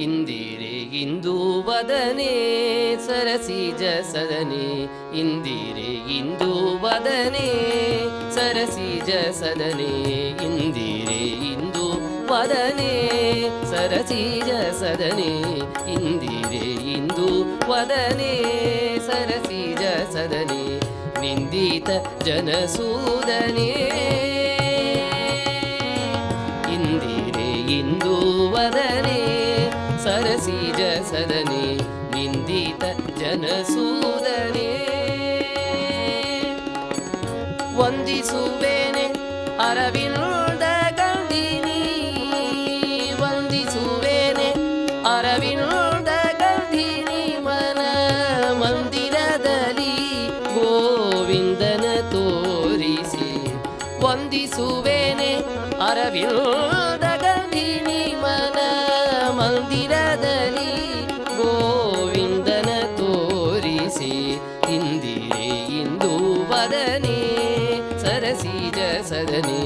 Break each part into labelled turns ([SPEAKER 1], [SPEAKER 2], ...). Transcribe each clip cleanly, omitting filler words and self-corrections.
[SPEAKER 1] ಇಂದಿರೆ ಇಂದು ವದನೆ ಸರಸಿಜ ಸದನೆ ಇಂದಿರೆ ಇಂದು ವದನೆ ಸರಸಿಜ ಸದನೆ ಇಂದಿರೆ ಇಂದು ವದನೆ ಸರಸಿಜ ಸದನೆ ಇಂದಿರೆ ಇಂದು ವದನೆ ಸರಸಿಜ ಸದನೆ ನಿಂದಿತ ಜನಸೂದನೆ ಇಂದಿರೆ ಇಂದು ವದನೆ ಸರಸಿಜ ಸದನೆ ನಿಂದಿತ ಜನಸೂದನೆ ವಂದಿಸುವೇನೆ ಅರವಿಂದ ಗಂಧಿನಿ ವಂದಿಸುವೇನೆ ಅರವಿಂದ ಗಂಧಿನಿ ಮನ ಮಂದಿರದಲ್ಲಿ ಗೋವಿಂದನ ತೋರಿಸಿ ವಂದಿಸುವೇನೆ ಅರವಿಂದ ಗಂಧಿನಿ ಮನ ಮಂದಿರದಲ್ಲಿ ಗೋವಿಂದನ ತೋರಿಸಿ ಇಂದಿರೆ ಇಂದು ವದನೆ ಸರಸಿಜ ಸದನೆ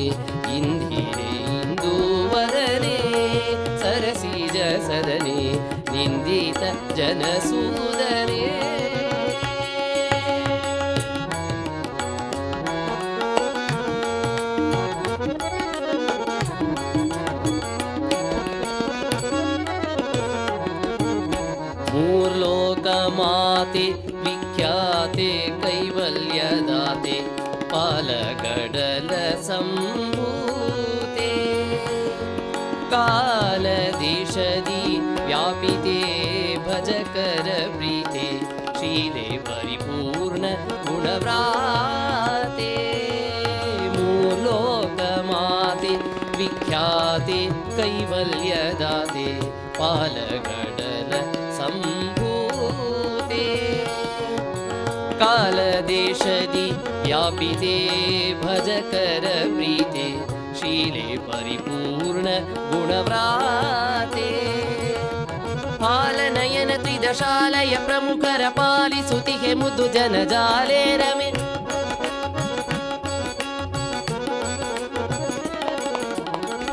[SPEAKER 1] ಇಂದಿರೆ ಇಂದು ವದನೆ ಸರಸಿಜ ಸದನೆ ನಿಂದಿತ ಜನಸೂದನೆ ಮೂರ್ಲೋಕ ಮಾತೆ ವಿಖ್ಯಾತೆ ಕೈವಲ್ಯದಾತೆ ಪಾಲಗಡಲ ಸಂಭೂತೆ ಕಾಲದೇಶದಿ ವ್ಯಾಪಿತೆ ಭಜಕರ ಪ್ರೀತೆ ಶೀಲೆ ಪರಿಪೂರ್ಣ ಗುಣವ್ರಾತೆ ಮೂರ್ಲೋಕ ಮಾತೆ ವಿಖ್ಯಾತೆ ಕೈವಲ್ಯದಾತೆ ಪಾಲಗಡಲ ಸಂಭೂತೆ ಕಾಲದೇಶದಿ ವ್ಯಾಪಿತೆ ಭಜಕರ ಪ್ರೀತೆ ಶೀಲೆ ಪರಿಪೂರ್ಣ ಗುಣವ್ರಾತೆ ಪಾಲನಯನ ತ್ರಿದಶಾಲಯ ಪ್ರಮುಖರ ಪಾಲಿಸುತಿಹೆ ಮುದ್ದು ಜನಜಾಲೆ ರಮೆ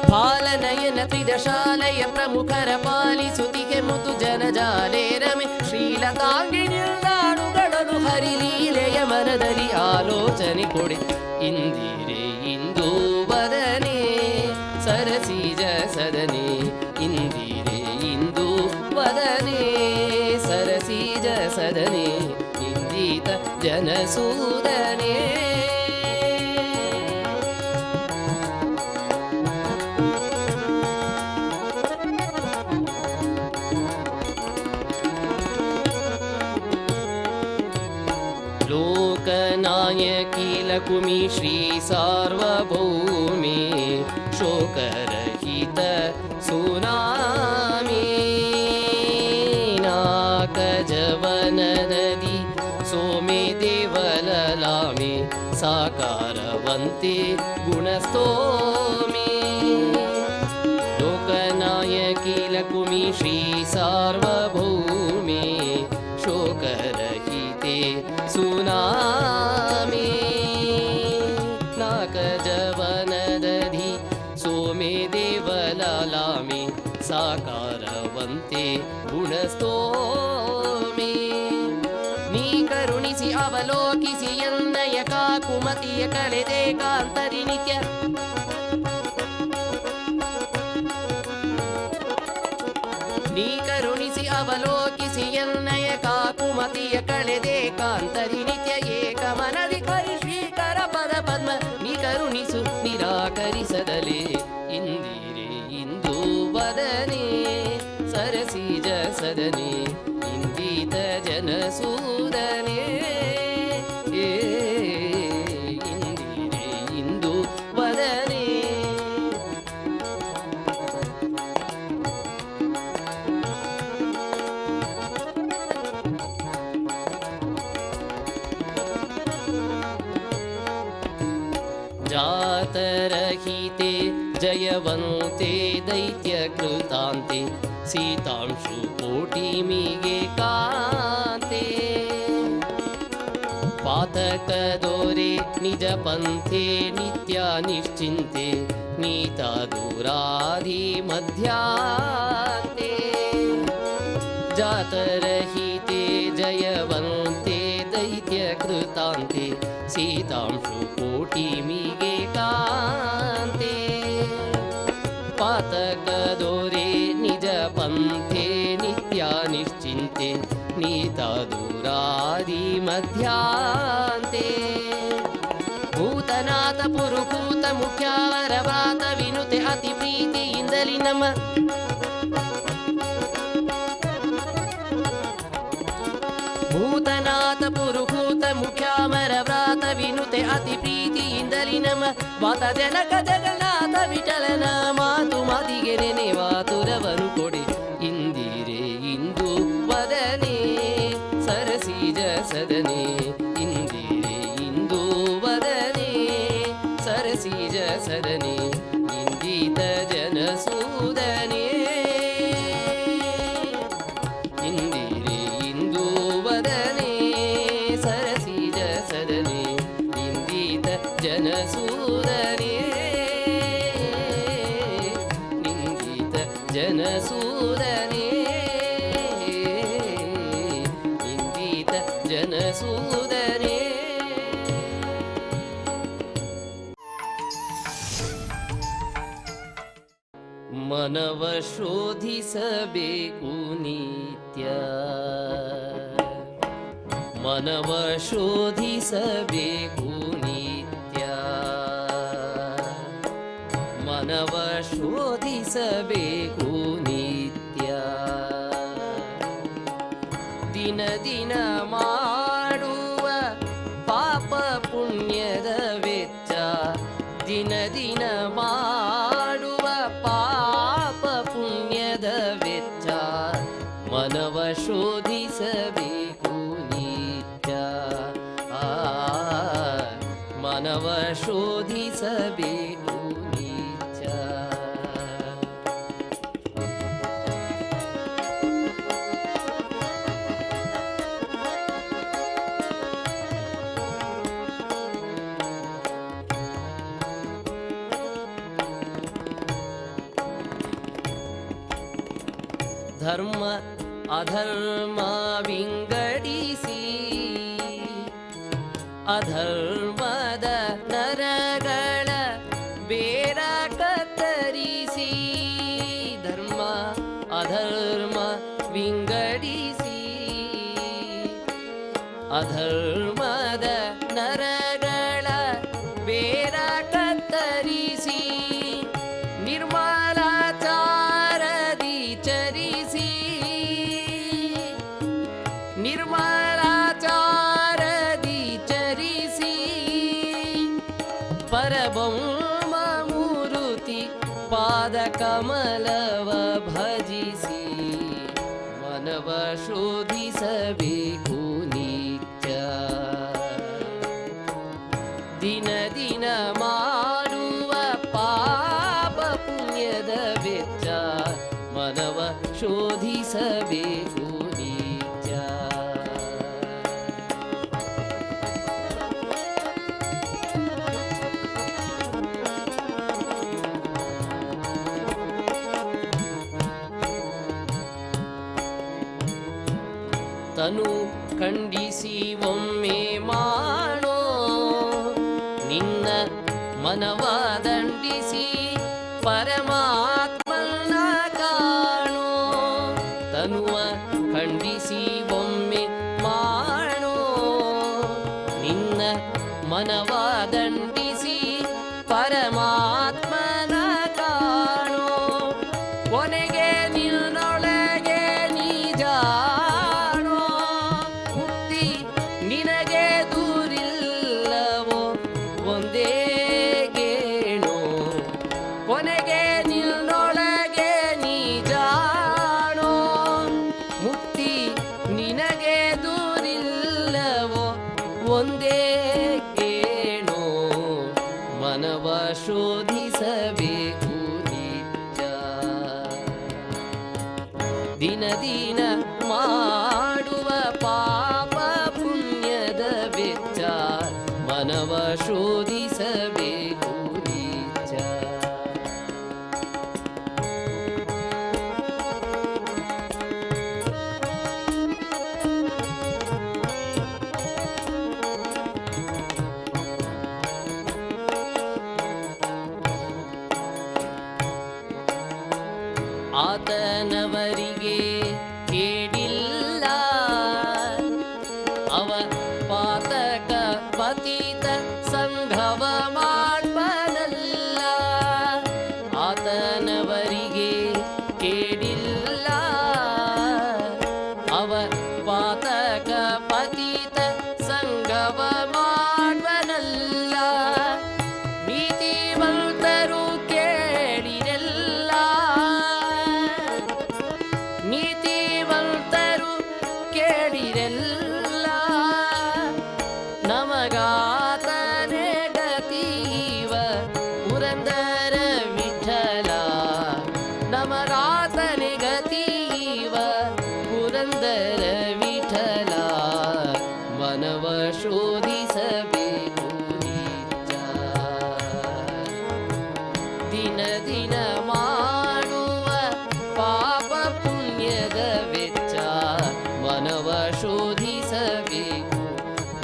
[SPEAKER 1] ಪಾಲನಯನ ತ್ರಿದಶಾಲಯ ಪ್ರಮುಖರ ಪಾಲಿಸುತಿಗೆ ಮುದು ಜನಜಾಲೆ ರಮೆ ಶ್ರೀಲತಾಂಗಿನಿಲ್ದಾಣುಗಳನು ಹರಿಲೀಲೆಯ ಮನದಲ್ಲಿ ಆಲೋಚನೆ ಕೊಡೆ ಇಂದಿರೆ ಇಂದು ವದನೆ ಸರಸಿಜ ಸದನೆ ಇಂದಿರೆ ಇಂದು ವದನೆ ಸರಸಿಜ ಸದನೆ ಇಂದಿತ ಜನಸೂದನೆ लोकनायकी लकुमी श्री सार्वभौमे शोकरहित सुनामी नाकजवन नदी सोमे देवललामे साकारवन्ते गुणस्तोमे लोकनायकी लकुमी श्री सार्वभौमे शोकरहिते सुनामी नाकजवनदधि सोमे देवललामे साकारवन्ते गुणस्तोमे ನೀ ಕರುಣಿಸಿ ಅವಲೋಕಿಸಿ ಎನ್ನಯ ಕಾಕುಮತಿಯ ಕಳೆದೆ ಕಾಂತರಿ ನಿತ್ಯ ನೀ ಕರುಣಿಸಿ ಅವಲೋಕಿಸಿ ಎನ್ನಯ ಕಾಕುಮತಿಯ ಕಳೆದೆ ಕಾಂತರಿ ನಿತ್ಯ ಏಕ ಮನದಿ ಕರಿ ಶ್ರೀಕರ ಪದ ಪದ್ಮ ನೀ ಕರುಣಿಸು ನಿರಾಕರಿಸದಲೇ ಇಂದಿರೆ ಇಂದು ವದನೆ ಸರಸಿಜ ಸದನೆ ಇಂದಿತ ಜನಸೂದನೆ ಇಂದಿರೆ ಇಂದು ವದನೆ जातरहिते जयवन्ते दैत्यकृतान्ते सीतांशु कोटिमिगे कान्ते पातकदोरे निजपन्थे नित्या निश्चिन्ते नीता दूराधि मध्यान्ते पातरहिते जयवन्ते दैत्यकृतान्ते सीतांशुकोटिमिगे कान्ते पातकदोरे निजपन्थे नित्या निश्चिन्ते नीतादुरादिमध्यान्ते भूतनाथ पुरुभूत मुख्यावरव्रात विनुते अतिप्रीतिಯಿಂದಲಿ ನಮ್ಮ ಭೂತನಾಥ ಪುರುಭೂತ ಮುಖ್ಯಾಮರವ್ರಾತ ವಿನುತೆ ಅತಿಪ್ರೀತಿಯಿಂದಲಿ ನಮ್ಮ ವಾತ ಜನಕ ಜಗನ್ನಾಥ ವಿಠಲನ ಮಾತು ಮಾತಿಗೆ ನೆನೆವಾತುರವನು ಕೊಡೆ ಇಂದಿರೆ ಇಂದು ವದನೆ ಸರಸಿಜ ಸದನೆ ಇಂದಿರೆ ಇಂದು ವದನೆ ಸರಸಿಜ ಸದನೆ ಇಂದಿತ ಜನಸೂದನೆ ಇಂದಿರೆ ಇಂದು ವದನೆ ಸರಸಿಜ ಸದನೆ ಇಂದಿತ ಜನಸೂದನೆ ನಿಂದಿತ ಜನಸೂದನೆ ಇಂದಿತ ಜನಸೂದನೆ ಮನವ ಶೋಧಿಸಬೇಕು ನಿತ್ಯ ಮನವ ಶೋಧಿಸಬೇಕು ನಿತ್ಯ ಮನವ ಶೋಧಿಸಬೇಕು ನಿತ್ಯ ದಿನ ದಿನ ಮಾಡುವ ಪಾಪ ಪುಣ್ಯದ ವೆಚ್ಚ ದಿನ ದಿನ ಮಾಡುವ ಪಾಪ ಪುಣ್ಯದ ವೆಚ್ಚ ಮನವ ಶೋಧಿಸಬೇಕು ನಿತ್ಯ ಮನವ ಶೋಧಿಸಬೇಕು ನಿತ್ಯ ಧರ್ಮ ಅಧರ್ಮ ವಿಂಗಡಿಸಿ ಅಧರ್ಮದ ನರಗಳ ಬೇರ ಕತ್ತರಿಸಿ ಧರ್ಮ ಅಧರ್ಮ ವಿಂಗಡಿಸಿ ಅಧರ್ಮದ ನರಗಳ ಬೇರ ಕತ್ತರಿಸಿ ನಿರ್ಮಲಾಚಾರದಿ ಚರಿಸಿ ನಿರ್ಮಲಾಚಾರದಿ ಚರಿಸಿ ಪರಬ್ರಹ್ಮ ಮೂರುತಿ ಪಾದ ಕಮಲವ ಭಜಿಸಿ ಮನವ ಶೋಧಿಸಬೇಕು ನಿತ್ಯ ದಿನ ದಿನ ಮಾಡುವ ಪಾಪ ಪುಣ್ಯದ ವೆಚ್ಚ ಮನವ ಶೋಧಿಸಬೇಕು ನಿತ್ಯ ತನು ಖಂಡಿಸಿ ಒಮ್ಮೆ ಮಾಡೋ ನಿನ್ನ ಮನವ ದಂಡಿಸಿ ಪರಮಾತ್ಮನ ಕಾಣೋ ತನುವ ಖಂಡಿಸಿ ಒಮ್ಮೆ ಮಾಡೋ ನಿನ್ನ ಮನವ ದಂಡಿಸಿ ಪರಮಾತ್ಮನ ಕಾಣೋ ಕೊನೆಗೆ ನಿನ್ನೊಳಗೆ ನಿಜಾಣೋ ಮುಕ್ತಿ ನಿನಗೆ ದೂರಿಲ್ಲವೋ ಒಂದೇ ಗೇಣು ಕೊನೆಗೆ ನಿನ್ನೊಳಗೆ ನಿಜಾಣೋ ಮುಕ್ತಿ ನಿನಗೆ ದೂರಿಲ್ಲವೋ ಒಂದೇ ಗೇಣು ಮನವ ಶೋಧಿಸಬೇಕು ನಿತ್ಯ ದಿನ ದಿನ ಮಾಡುವ ಪಾಪ ಪುಣ್ಯದ ವೆಚ್ಚ ಮನವ ಶೋಧಿಸಬೇಕು ನಿತ್ಯ ಆತನವರಿಗೆ ಕೇಳಿಲ್ಲ. ಅವ ಪಾತಕ ಪತಿತ ಸಂಘವ ಮಾಡ್ಬನಲ್ಲ. ಆತನವರಿಗೆ ಕೇಳಿಲ್ಲ. ಅವ ಪಾತಕ ಪತಿತ ಸಂಘವ ಮಾಡ್ಬನಲ್ಲ. ನೀತಿವಂತರು ಕೇಳಿರಲ್ಲ. ನೀತಿವಂತರು ಕೇಳಿರಲ್ಲ. ನಮಗಾತನೇ ಗತೀವ ಪುರಂದರ ವಿಠಲ. ನಮಗಾತನೇ ಗತೀವ ಪುರಂದರ ವಿಠಲ. ಮನವ ಶೋಧಿಸಬೇಕು ನಿಜ. ದಿನ ದಿನ ಮಾಡುವ ಪಾಪ ಪುಣ್ಯದ ವೆಚ್ಚ. ಮನವ ಶೋಧಿಸಬೇಕು,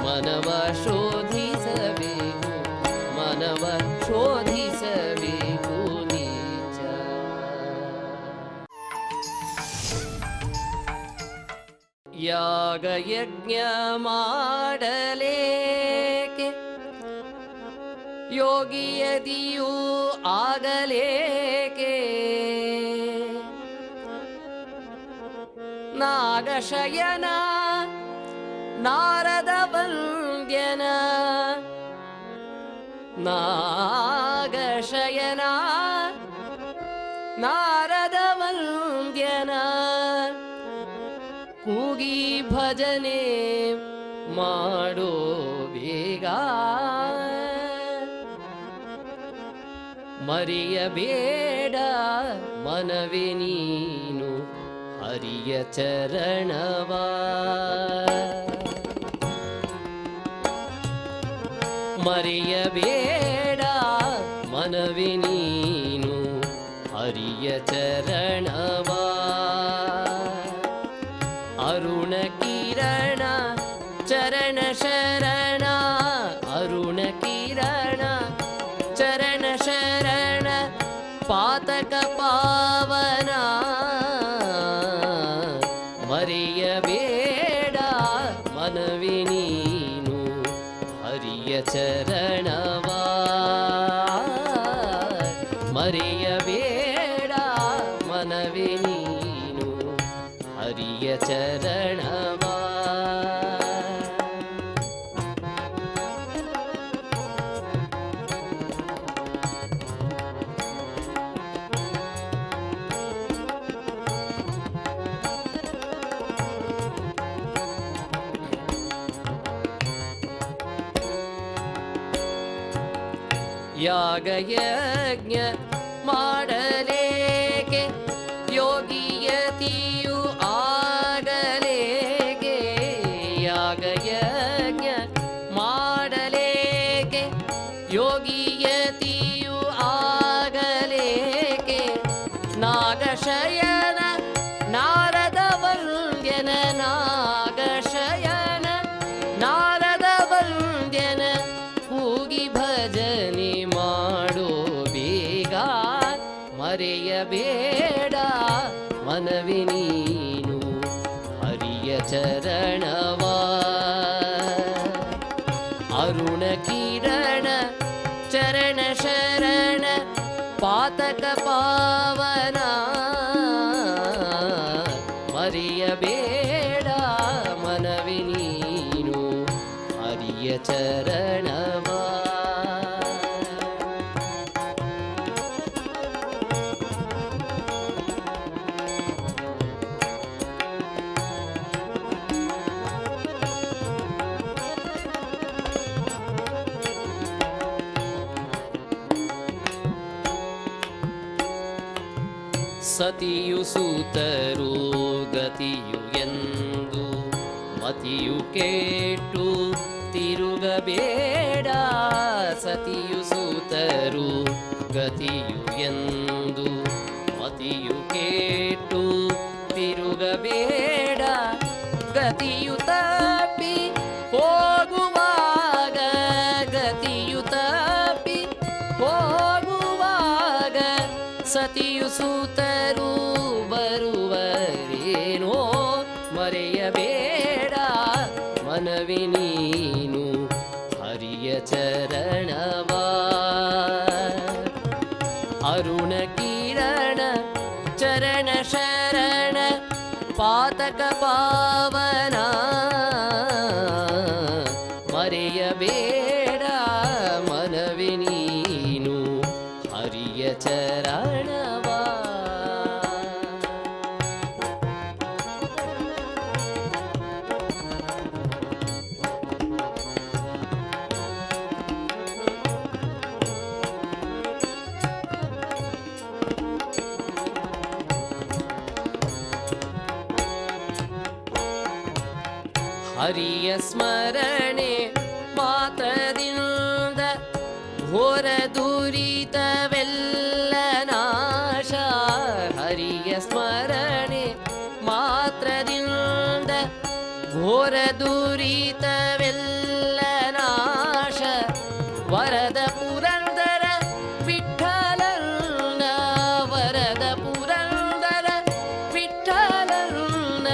[SPEAKER 1] ಮನವ ಶೋಧಿಸಬೇಕು, ಮನವ ಶೋಧಿಸಬೇಕು ನಿಜ. ಯಾಗ ಯಜ್ಞ ಮಾಡಲೇಕೆ ಯೋಗಿಯದಿಯೂ ಆಗಲೇಕೆ. ನಾಗಶಯನ ನಾರದ ವಂದ್ಯನ. ನಾಗಶಯನ ನಾರದ ವಂದ್ಯನ. ಕೂಗಿ ಭಜನೆ ಮಾಡೋ ಬೇಗ. ಮರೆಯಬೇಡ ಮನವೇ ನೀನು ಹರಿಯ ಚರಣವ. ಮರೆಯಬೇಡ ಮನವೇ ನೀನು ಹರಿಯ ಚರಣವ. ಅರುಣ ಕಿರಣ ಚರಣ ಶರಣ. ಅರುಣ ಕಿರಣ ಚರಣ ಶರಣ. ಪಾತಕ ಪಾವನ. ಮರೆಯಬೇಡ ಮನವೇ ನೀನು ಹರಿಯ ಚರಣವ. ಮರೆಯಬೇಡ ಮನವೇ ನೀನು ಹರಿಯ ಚರಣವ. ಯಾಗ ಯಜ್ಞ ಮಾಡಲೇಕೆ ಯೋಗಿಯತಿಯು ಆಗಲೇಕೆ. ಯಾಗ ಯಜ್ಞ ಮಾಡಲೇಕೆ ಯೋಗಿಯತಿಯು ಆಗಲೇಕೆ. ನಾಗಶಯನ ನಾರದ ವಂದ್ಯನ. ನಾಗಶಯನ ನಾರದ ವಂದ್ಯನ. ಕೂಗಿ ಭಜನೆ ಮಾಡೋ ಬೇಗ. ಮರೆಯಬೇಡ ಮನವೇ ನೀನು ಹರಿಯ ಚರಣವ. ಅರುಣ ಕಿರಣ ಚರಣ ಶರಣ. ಪಾತಕ ಪಾವನ. ಮರೆಯಬೇಡ ಮನವೇ ನೀನು ಹರಿಯ ಚರಣವ. ಸತಿಯು ಸೂತರು ಗತಿಯು ಎಂದು ಮತಿಯು ಕೆಟ್ಟು ತಿರುಗಬೇಡ. ಸತಿಯು ಸೂತರು ಗತಿಯು ಎಂದು ಮತಿಯು ಕೆಟ್ಟು ತಿರುಗಬೇಡ. ಗತಿಯು ತಪ್ಪಿ ಹೋಗುವಾಗ. ಗತಿಯು ತಪ್ಪಿ ಹೋಗುವಾಗ ಸತಿಯು ಸೂತರೂ ಬರುವರೇನೋ ಮರೆಯಬೇಡ ಮನವಿ ನೀನು ಹರಿಯ ಚರಣವಾ. ಅರುಣ ಕಿರಣ ಚರಣ ಶರಣ ಪಾತಕ ಪಾವನ ಮರೆಯಬೇಡ ಮನವಿ ನೀನು ಹರಿಯ ಚರಣವಾ. ಹರಿಯ ಸ್ಮರಣೆ ಮಾತ್ರದಿಂದ ಘೋರ ದುರಿತವೆಲ್ಲ ನಾಶ. ಹರಿಯ ಸ್ಮರಣೆ ಮಾತ್ರದಿಂದ ಘೋರ ದುರಿತವೆಲ್ಲ ನಾಶ. ವರದ ಪುರಂದರ ವಿಠ್ಠಲನ ವರದ ಪುರಂದರ ವಿಠ್ಠಲನ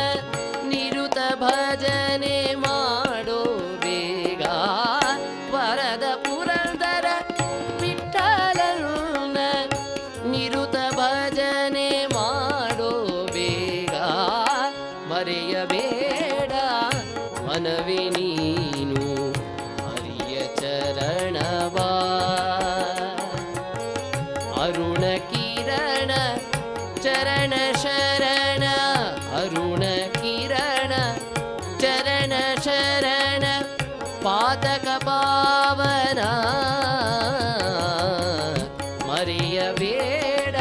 [SPEAKER 1] ನಿರುತ ಭಜನೆ ಮಾಡೋ ಬೇಗ. ವರದ ಪುರಂದರ ವಿಠ್ಠಲನ ನಿರುತ ಭಜನೆ ಮಾಡೋ ಬೇಗ. ಮರೆಯಬೇಡ ಮನವಿ ನೀನು ಹರಿಯ ಚರಣವಾ. ಅರುಣ ಕಿರಣ ಚರಣ ಶರಣ ಅರುಣ ಕಿರಣ ಚರಣ ಶರಣ ಪಾತಕ ಪಾವನ ಮರೆಯಬೇಡ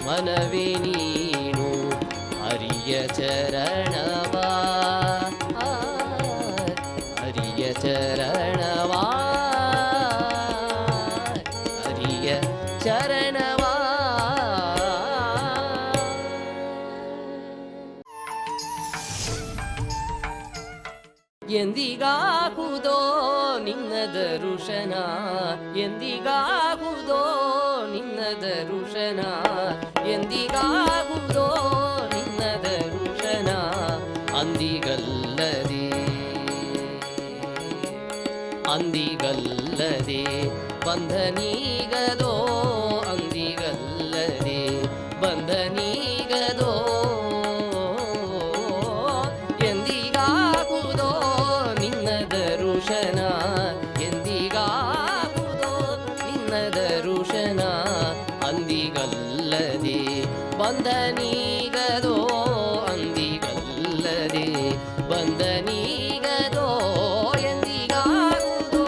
[SPEAKER 1] ಮನವಿ ನೀನು ಹರಿಯ ಚರಣವಾ. ಹರಿಯ ಚರಣವಾ ಹರಿಯ ಚರಣವಾ. ಎಂದಿಗಾಗುವುದೋ ನಿನ್ನ ದರುಶನ ಎಂದಿಗಾಗುವುದೋ ನಿನ್ನ ದರುಶನ ಎಂದಿಗಾಗುವುದೋ ನಿನ್ನ ದರುಶನ ಅಂದಿಗಲ್ಲದೆ ಅಂದಿಗಲ್ಲದೆ ಬಂಧನೀಗದೋ ಅಂದಿಗಲ್ಲದೆ ಬಂಧನೀಗದೋ ಎಂದಿಗಾಗುವುದೋ ನಿನ್ನ ದರುಶನ ಎಂದಿಗಾಗುವುದೋ ನಿನ್ನ ದರುಶನ ಅಂದಿಗಲ್ಲದೆ ಬಂಧನೀಗದೋ ಅಂದಿಗಲ್ಲದೆ ಬಂಧನೀಗದೋ ಎಂದಿಗಾಗುವುದೋ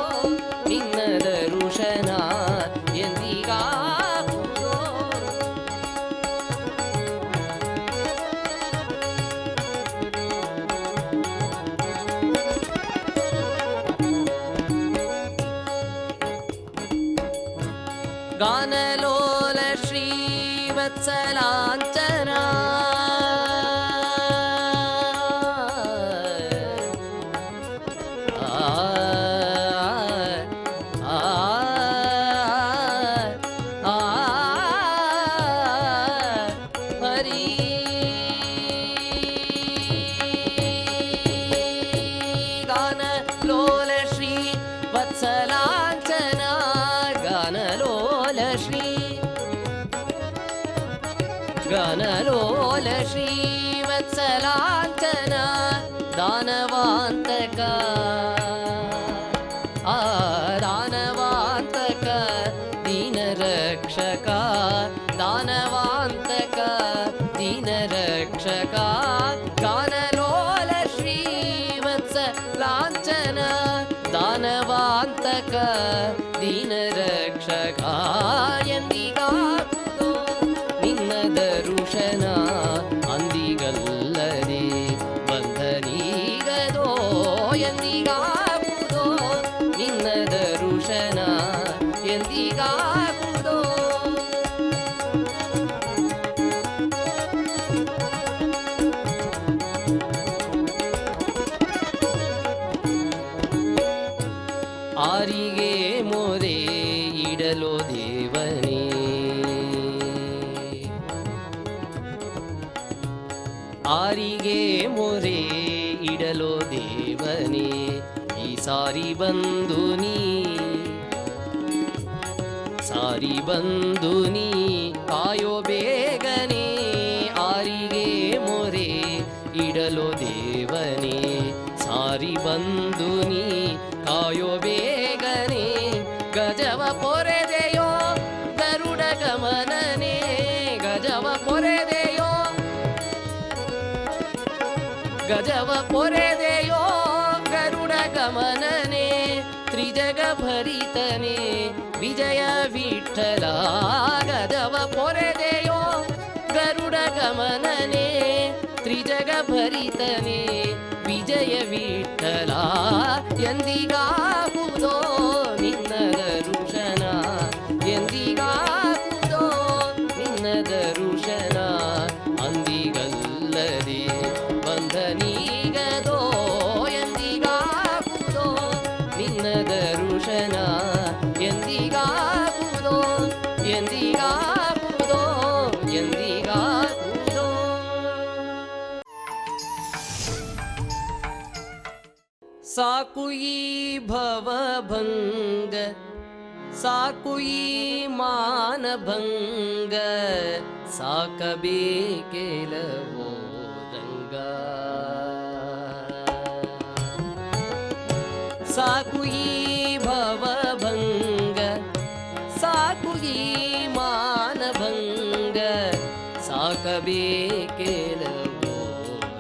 [SPEAKER 1] ನಿನ್ನ ದರುಶನ ಎಂದಿಗಾಗುವುದೋ. ಗಾನಲೋಲ ಶ್ರೀವತ್ಸಲಾಂಚನ ಹರಿ ಗಾನಲೋಲ ಶ್ರೀವತ್ಸಲಾಂಚನ ಗಾನಲೋಲ ಶ್ರೀ ಗಾನಲೋಲ ಶ್ರೀವತ್ಸಲಾಂಚನ ದಾನವಾಂತಕ ದಾನವಾಂತಕ ದೀನರಕ್ಷಕ ದಾನವಾಂತಕ ದೀನರಕ್ಷಕ ಗಾನಲೋಲ ಶ್ರೀವತ್ಸಲಾಂಚನ ದಾನವಾಂತಕ ದೀನರಕ್ಷಕ ಎಂದಿಗಾಗುವುದೋ ನಿನ್ನ ದರುಶನ ಅಂದಿಗಲ್ಲದೆ ಬಂಧನೀಗದೋ ಎಂದಿಗಾಗುವುದೋ ನಿನ್ನ ದರುಶನ ಎಂದಿಗಾಗುವುದೋ. ಆರಿಗೆ ಮೊರೆ ಇಡಲೋ ದೇವನೇ ಆರಿಗೆ ಮೊರೆ ಇಡಲೋ ದೇವನೇ ಈ ಸಾರಿ ಬಂದು ನೀ ಸಾರಿ ಬಂದು ನೀ ಕಾಯೋ ಬೇಗನೆ ಆರಿಗೆ ಮೊರೆ ಇಡಲೋ ದೇವನೇ ಸಾರಿ ಬಂದು ನೀ ಕಾಯೋ ಬೇಗನೆ ಗಜವ ಪೊರೆದೆಯೋ ಗರುಡ ಗಮನನೇ ಗಜವ ಪೊರೆದೆಯೋ ಗಜವ ಪೊರೆದೆಯೋ ಗರುಡ ಗಮನನೇ ತ್ರಿಜಗ ಭರಿತನೇ ವಿಜಯ ವಿಠಲ ಗಜವ ಪೊರೆದೆಯೋ ಗರುಡ ಗಮನನೇ ತ್ರಿಜಗ ಭರಿತನೇ ವಿಜಯ ವಿಠಲ ಎಂದಿಗಾಗುವುದೋ ನಿನ್ನ ದರುಶನ ಎಂದಿಗಾಗುವುದೋ ನಿನ್ನ ದರುಶನ ಅಂದಿಗಲ್ಲದೆ ಬಂಧನೀಗದೋ ಎಂದಿಗಾಗುವುದೋ ನಿನ್ನ ದರುಶನ ಎಂದಿಗಾಗುವುದೋ ಎಂದಿಗಾಗುವುದೋ ಎಂದಿಗಾಗುವುದೋ ಸಾಕು ಈ ಭವಭಂಗ ಸಾಕು ಈ ಮಾನಭಂಗ ಸಾಕಬೇಕೆಲವೋ ರಂಗ ಸಾಕು ಈ ಭವಭಂಗ ಸಾಕು ಈ ಮಾನಭಂಗ ಸಾಕಬೇಕೆಲವೋ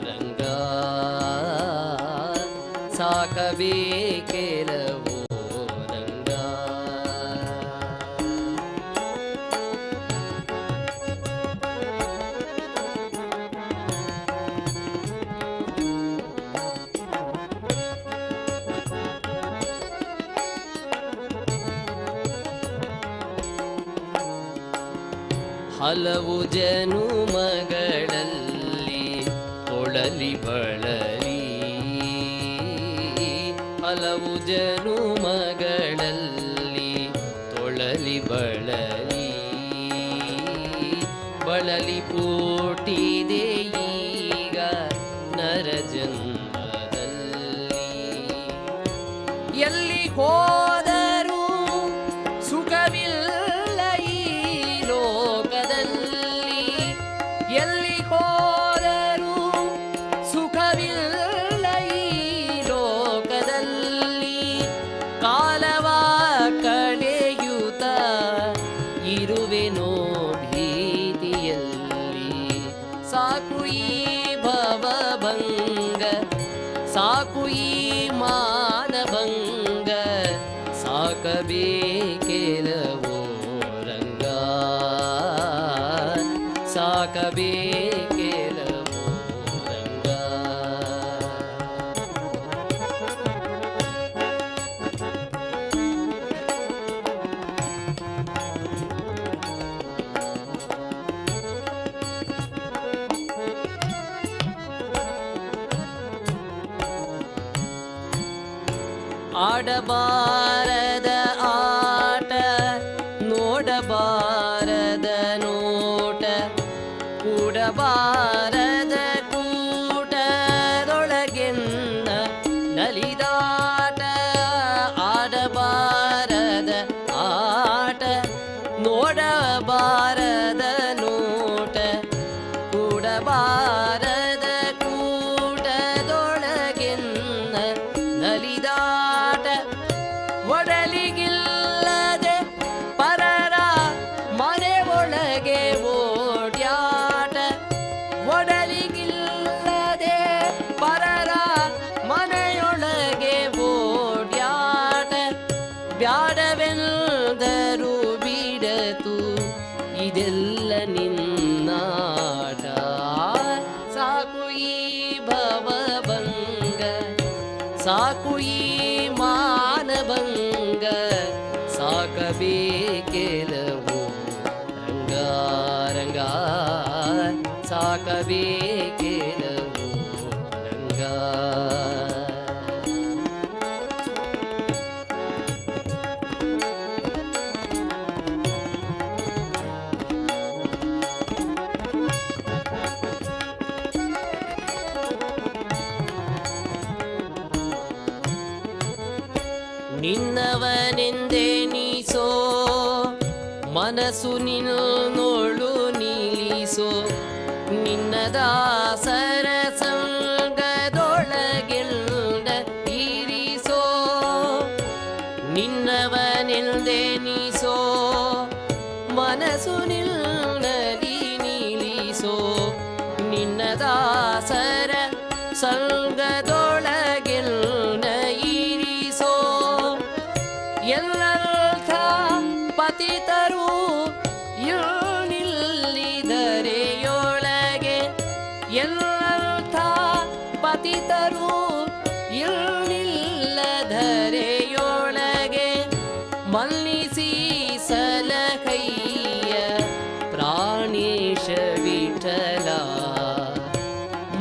[SPEAKER 1] ರಂಗ ಸಾಕಬೇಕೆಲವೋ ರಂಗ ಹಲವು ಜನುಮಗಳಲ್ಲಿ ಕೊಳಲಿ ಬಳಲಿ ಹಲವು ಜನುಮಗಳಲ್ಲಿ ತೊಳಲಿ ಬಳಲಿ ಬಳಲಿ ಪೋಟಿದೆ ಈಗ ನರ ಜನ್ಮದಲ್ಲಿ ಎಲ್ಲಿ ಹೋದರೂ ಸುಖವಿಲ್ಲ ಈ ಲೋಕದಲ್ಲಿ ಎಲ್ಲಿ ಹೋದರೂ ಸುಖವಿಲ್ಲ ಈ ಲೋಕದಲ್ಲಿ ಕಾಲವ ಕಳೆಯುತ್ತ ಇರುವೆನೋ ಭೀತಿಯಲ್ಲಿ ಸಾಕು ಈ ಭವಭಂಗ ಸಾಕು ಈ ಮಾನಭಂಗ ಸಾಕಬೇಕೆಲವೋ ರಂಗ ಸಾಕಬೇಕೆಲವೋ ರಂಗ ಆಡಬಾರದ ಆಟ ನೋಡಬಾರದ ನೋಟ ಕೂಡಬಾರದ ಕೂಟದೊಳಗೆನ್ನ ನಲಿದಾಟ ಆಡಬಾರದ ಆಟ ನೋಡಬಾರದ ನೋಟ ಕೂಡಬಾರದ ಕೂಟದೊಳಗೆನ್ನ ನಲಿದಾಟ ಒಡಲಿಗಿಲ್ಲದೆ ಪರರ ಮನೆ ಒಳಗೆ ಓಡ್ಯಾಟ ಒಡಲಿಗಿಲ್ಲದೆ ಪರರ ಮನೆಯೊಳಗೆ ಓಡ್ಯಾಟ ಬ್ಯಾಡವೆಂದರು ಬಿಡತು ಇದೆಲ್ಲ ನಿನ್ನಾಟ ಸಾಕು ಈ ಭವಭಂಗ ಸಾಕು ಈ ಮಾನಭಂಗ ಸಾಕಬೇಕೆಲವೋ ರಂಗ ರಂಗ ಸಾಕಬೇಕೆಲವೋ ರಂಗ ಮನಸ್ಸು ನಿನ್ನೋಳು ನಿಲ್ಲಿಸೋ ನಿನ್ನ ದಾಸರ ಸಂಗದೊಳಗೆಲ್ಲ ಇರಿಸೋ ನಿನ್ನವನೆಂದೆನಿಸೋ ಮನಸ್ಸು ನಿನ್ನಲಿ ನಿಲ್ಲಿಸೋ ನಿನ್ನ ದಾಸರ ಸಂಗದೊಳಗೆಲ್ಲ ಇರಿಸೋ ಎಲ್ಲರ್ಥ ಪತಿತರು ನಿಲ್ಲಿದರೆಯೊಳಗೆ ಎಲ್ಲರ್ಥ ಪತಿತರು ನಿಲ್ಲಧರೆಯೊಳಗೆ ಮನ್ನಿಸಿ ಸಲಹೈಯ ಪ್ರಾಣೇಶ ವಿಠಲ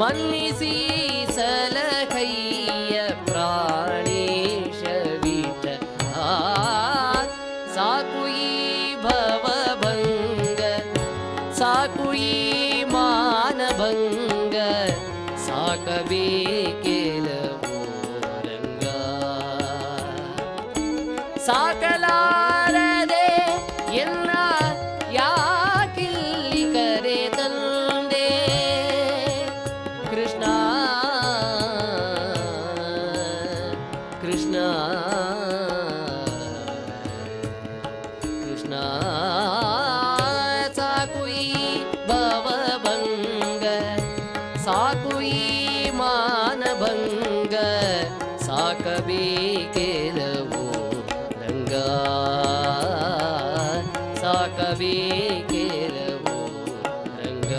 [SPEAKER 1] ಮನ್ನಿಸಿ ಸಲಹೈಯ ಪ್ರಾಣೇಶ ವಿಠಲ ಸಾಕು ಈ ಭವಭಂಗ ಸಾಕು ಈ ಮಾನಭಂಗ ಸಾಕಬೇಕೆಲವೋ ರಂಗ ಸಾಕಲಾರದೆ ಎಲ್ಲ ಯಾಕಿಲ್ಲಿ ಕರೆ ತಂದೆ ಕೃಷ್ಣ ಕೃಷ್ಣ ಕೃಷ್ಣ ಸಾಕು ಈ ಭವಭಂಗ ಸಾಕು ಈ ಮಾನಭಂಗ ಸಾಕಬೇಕೆಲವೋ ರಂಗ ಸಾಕಬೇಕೆಲವೋ ರಂಗ